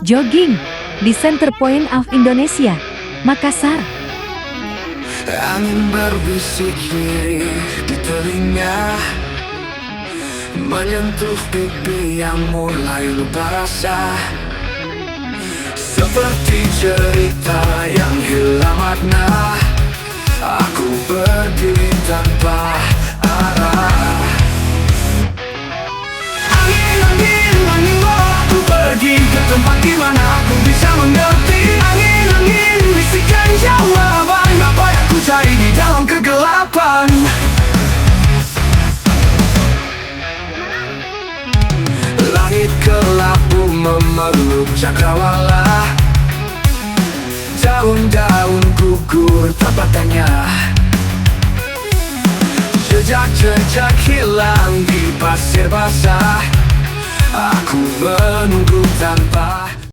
Jogging di Center Point of Indonesia, Makassar. Angin berbisik lirih di telinga, menyentuh pipi yang mulai lupa rasa, seperti cerita yang hilang makna. Aku berdiri tanpa arah. Angin, angin, angin, aku pergi ke tempat di mana aku bisa mengerti. Angin, angin, bisikan jawaban apa yang ku cari di dalam kegelapan. Langit kelabu memeluk cakrawala, daun-daun gugur tanpa tanya, jejak-jejak hilang di pasir basah. Aku menunggu tanpa